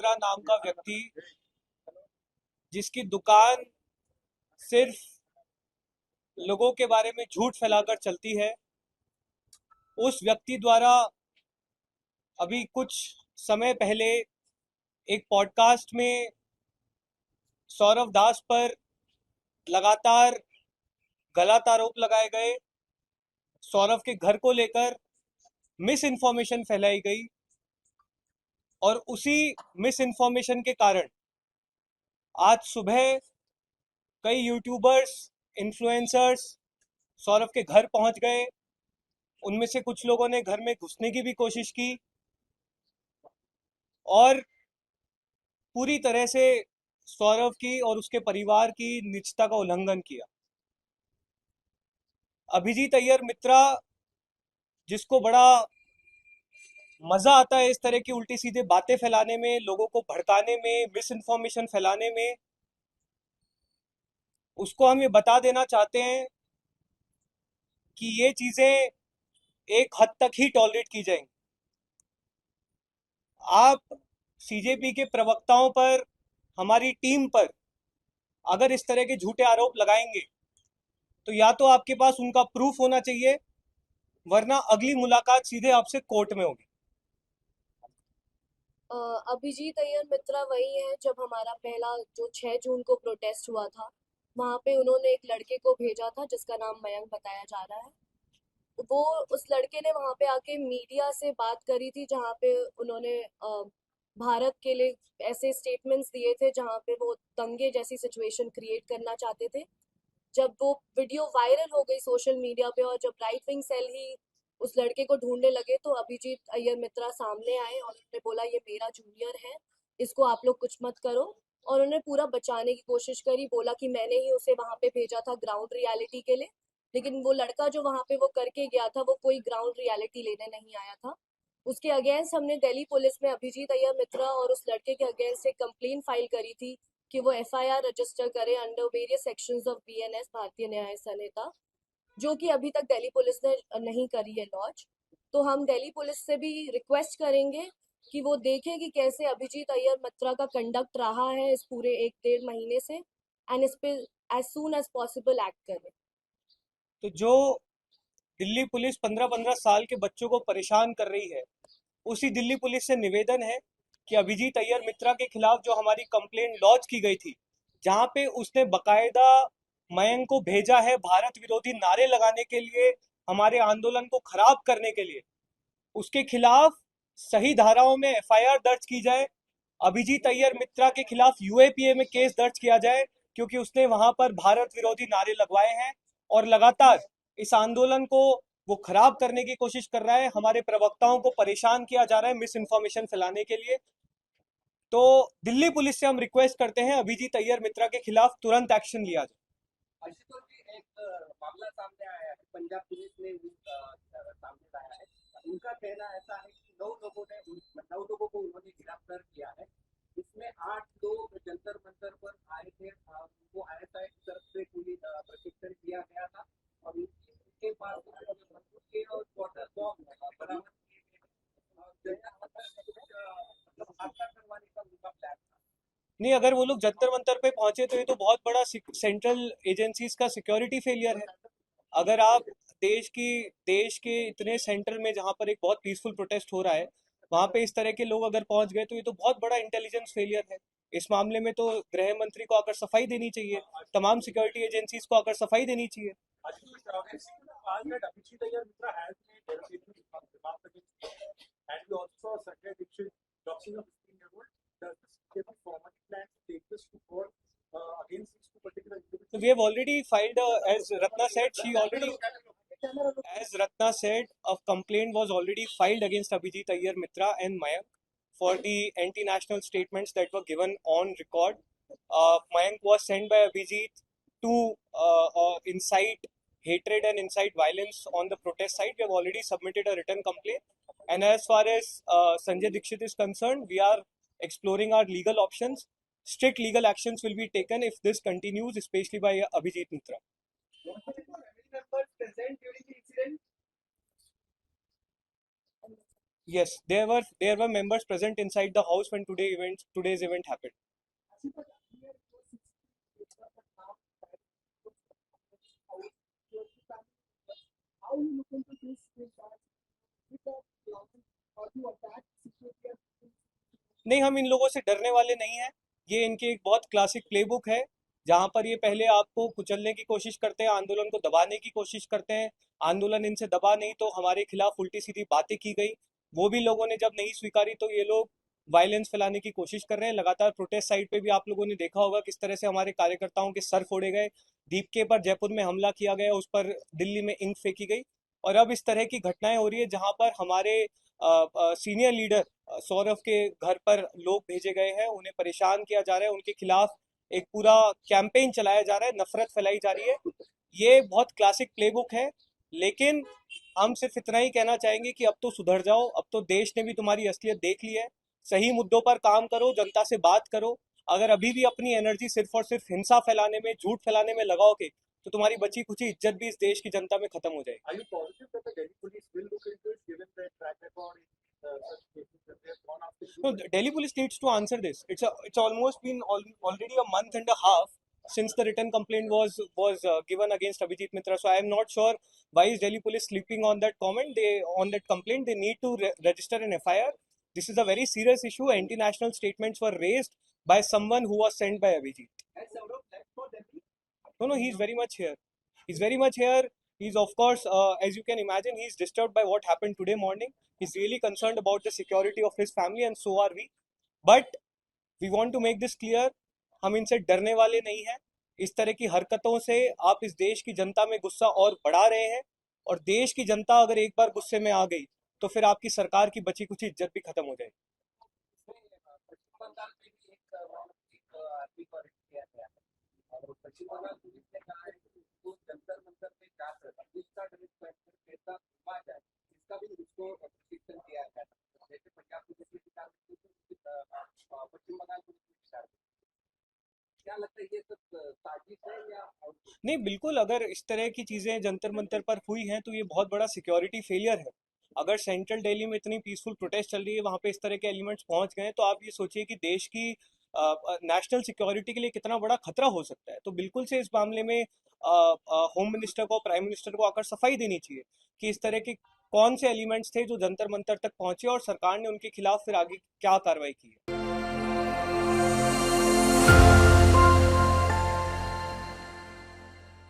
मित्रा नाम का व्यक्ति, जिसकी दुकान सिर्फ लोगों के बारे में झूठ फैलाकर चलती है, उस व्यक्ति द्वारा अभी कुछ समय पहले एक पॉडकास्ट में सौरव दास पर लगातार गलत आरोप लगाए गए, सौरव के घर को लेकर मिस इन्फॉर्मेशन फैलाई गई और उसी मिस इन्फॉर्मेशन के कारण आज सुबह कई यूट्यूबर्स, इन्फ्लुएंसर्स सौरव के घर पहुंच गए। उनमें से कुछ लोगों ने घर में घुसने की भी कोशिश की और पूरी तरह से सौरव की और उसके परिवार की निजता का उल्लंघन किया। अभिजीत अय्यर मित्रा, जिसको बड़ा मजा आता है इस तरह की उल्टी सीधे बातें फैलाने में, लोगों को भड़काने में, मिस इन्फॉर्मेशन फैलाने में, उसको हम ये बता देना चाहते हैं कि ये चीजें एक हद तक ही टॉलरेट की जाएंगी। आप सीजेपी के प्रवक्ताओं पर, हमारी टीम पर अगर इस तरह के झूठे आरोप लगाएंगे तो या तो आपके पास उनका प्रूफ होना चाहिए, वरना अगली मुलाकात सीधे आपसे कोर्ट में होगी। अभिजीत अय्यर मित्रा वही है जब हमारा पहला जो 6 जून को प्रोटेस्ट हुआ था, वहां पे उन्होंने एक लड़के को भेजा था जिसका नाम मयंक बताया जा रहा है। वो उस लड़के ने वहां पे आके मीडिया से बात करी थी, जहाँ पे उन्होंने भारत के लिए ऐसे स्टेटमेंट्स दिए थे जहाँ पे वो दंगे जैसी सिचुएशन क्रिएट करना चाहते थे। जब वो वीडियो वायरल हो गई सोशल मीडिया पे और जब राइट विंग सेल ही उस लड़के को ढूंढने लगे, तो अभिजीत अय्यर मित्रा सामने आए और उन्होंने बोला ये मेरा जूनियर है, इसको आप लोग कुछ मत करो। और उन्होंने पूरा बचाने की कोशिश करी, बोला कि मैंने ही उसे वहां पे भेजा था ग्राउंड रियलिटी के लिए। लेकिन वो लड़का जो वहां पे वो करके गया था, वो कोई ग्राउंड रियलिटी लेने नहीं आया था। उसके अगेंस्ट हमने दिल्ली पुलिस में अभिजीत अय्यर मित्रा और उस लड़के के अगेंस्ट एक कंप्लेन फाइल करी थी कि वो एफआईआर रजिस्टर करे under various sections of BNS, भारतीय न्याय संहिता, जो कि अभी तक दिल्ली पुलिस ने नहीं करी है लॉन्च। तो हम दिल्ली पुलिस से भी रिक्वेस्ट करेंगे कि वो देखें कि कैसे अभिजीत अय्यर मित्रा का कंडक्ट रहा है इस पूरे 1 डेढ़ महीने से, एंड इस पे as soon as possible act करें। तो जो दिल्ली पुलिस 15-15 साल के बच्चों को परेशान कर रही है, उसी दिल्ली पुलिस से निवेदन है कि अभिजीत अय्यर मित्रा के खिलाफ जो हमारी कंप्लेंट लॉन्च की गई थी, जहां पे उसने बकायदा मयंक को भेजा है भारत विरोधी नारे लगाने के लिए, हमारे आंदोलन को खराब करने के लिए, उसके खिलाफ सही धाराओं में एफआईआर दर्ज की जाए। अभिजीत अय्यर मित्रा के खिलाफ यूएपीए में केस दर्ज किया जाए, क्योंकि उसने वहां पर भारत विरोधी नारे लगवाए हैं और लगातार इस आंदोलन को वो खराब करने की कोशिश कर रहा है। हमारे प्रवक्ताओं को परेशान किया जा रहा है मिस इन्फॉर्मेशन फैलाने के लिए। तो दिल्ली पुलिस से हम रिक्वेस्ट करते हैं अभिजीत अय्यर मित्रा के खिलाफ तुरंत एक्शन लिया जाए। आशुतोष जी, एक मामला सामने आया है, पंजाब पुलिस ने सामने लाया है। उनका कहना ऐसा है कि 9 लोगों को उन्होंने गिरफ्तार किया है। इसमें 8 लोग जंतर मंतर पर आए थे, उनको आईएसआई की तरफ से पूरी प्रशिक्षण दिया गया था और उनके पास बंदूक के और वाटर बॉम्ब बरामद किए गए। मतलब हादसा करवाने का उनका प्लान था। नहीं, अगर वो लोग जंतर मंतर पे पहुंचे तो ये तो बहुत बड़ा सेंट्रल एजेंसीज का सिक्योरिटी फेलियर है। अगर आप देश के इतने सेंटर में, जहां पर एक बहुत पीसफुल प्रोटेस्ट हो रहा है, वहां पे इस तरह के लोग अगर पहुंच गए तो ये तो बहुत बड़ा इंटेलिजेंस फेलियर है। इस मामले में तो गृह मंत्री को आकर सफाई देनी चाहिए, तमाम सिक्योरिटी एजेंसीज को आकर सफाई देनी चाहिए। So we have already filed, as Ratna said, as Ratna said, a complaint was already filed against Abhijit Ayyar Mitra and Mayank for the anti-national statements that were given on record. Mayank was sent by Abhijit to incite hatred and incite violence on the protest site. We have already submitted a written complaint. And as far as Sanjay Dixit is concerned, we are exploring our legal options. Strict legal actions will be taken if this continues, especially by Abhijit Mitra. Yes, there were members present inside the house when today's event happened. How you look into this with the government or you attack security? नहीं, हम इन लोगों से डरने वाले नहीं हैं। ये इनकी एक बहुत क्लासिक प्लेबुक है, जहां पर ये पहले आपको कुचलने की कोशिश करते हैं, आंदोलन को दबाने की कोशिश करते हैं। आंदोलन इनसे दबा नहीं तो हमारे खिलाफ उल्टी सीधी बातें की गई, वो भी लोगों ने जब नहीं स्वीकारी तो ये लोग वायलेंस फैलाने की कोशिश कर रहे हैं। लगातार प्रोटेस्ट साइट पे भी आप लोगों ने देखा होगा किस तरह से हमारे कार्यकर्ताओं के सर फोड़े गए, दीपके पर जयपुर में हमला किया गया, उस पर दिल्ली में इंक फेंकी गई। और अब इस तरह की घटनाएं हो रही है जहां पर हमारे सीनियर लीडर सौरभ के घर पर लोग भेजे गए हैं, उन्हें परेशान किया जा रहा है, उनके खिलाफ एक पूरा कैंपेन चलाया जा रहा है, नफरत फैलाई जा रही है। ये बहुत क्लासिक प्लेबुक है, लेकिन हम सिर्फ इतना ही कहना चाहेंगे कि अब तो सुधर जाओ, अब तो देश ने भी तुम्हारी असलियत देख ली है। सही मुद्दों पर काम करो, जनता से बात करो। अगर अभी भी अपनी एनर्जी सिर्फ और सिर्फ हिंसा फैलाने में, झूठ फैलाने में लगाओगे, तो तुम्हारी बची खुची इज्जत भी इस देश की जनता में खत्म हो जाएगी। Are you positive that the Delhi police will look into it given their track record in such cases that they have gone after you? No, the Delhi police needs to answer this. It's almost been already a month and a half since the written complaint was given against Abhijit Mitra. So I am not sure why is Delhi police sleeping on that comment. On that complaint they need to register an FIR. This is a very serious issue. Anti-national statements were raised by someone who was sent by Abhijit. Has Saurabh left for Delhi? No, he's very much here. He's very much here. He's, of course, as you can imagine, he's disturbed by what happened today morning. He's really concerned about the security of his family, and so are we. But we want to make this clear, हम इनसे डरने वाले नहीं हैं। इस तरह की हरकतों से आप इस देश की जनता में गुस्सा और बढ़ा रहे हैं, और देश की जनता अगर एक बार गुस्से में आ गई तो फिर आपकी सरकार की बची कुछ इज्जत भी खत्म हो जाएगी। पश्चिम बंगाल में भी एक आदमी को अरेस्ट किया गया है और पश्चिम बंगाल पुलिस ने कहा है कि वो जंतर मंतर पे जाकर उसका ड्रेस पहनकर कैसा घुमा जाए, इसका भी उसको प्रशिक्षण दिया गया है। जैसे पंजाब पुलिस के खिलाफ पश्चिम बंगाल पुलिस के खिलाफ क्या लगता है ये सब साजिश है या नहीं, बिल्कुल, अगर इस तरह की चीजें जंतर मंतर पर हुई हैं तो ये बहुत बड़ा सिक्योरिटी फेलियर है। अगर सेंट्रल दिल्ली में इतनी पीसफुल प्रोटेस्ट चल रही है, वहां पे इस तरह के एलिमेंट्स पहुंच गए हैं, तो आप ये सोचिए कि देश की नेशनल सिक्योरिटी के लिए कितना बड़ा खतरा हो सकता है। तो बिल्कुल से इस मामले में होम मिनिस्टर को, प्राइम मिनिस्टर को आकर सफाई देनी चाहिए कि इस तरह के कौन से एलिमेंट्स थे जो जंतर मंतर तक पहुंचे और सरकार ने उनके खिलाफ फिर आगे क्या कार्रवाई की है।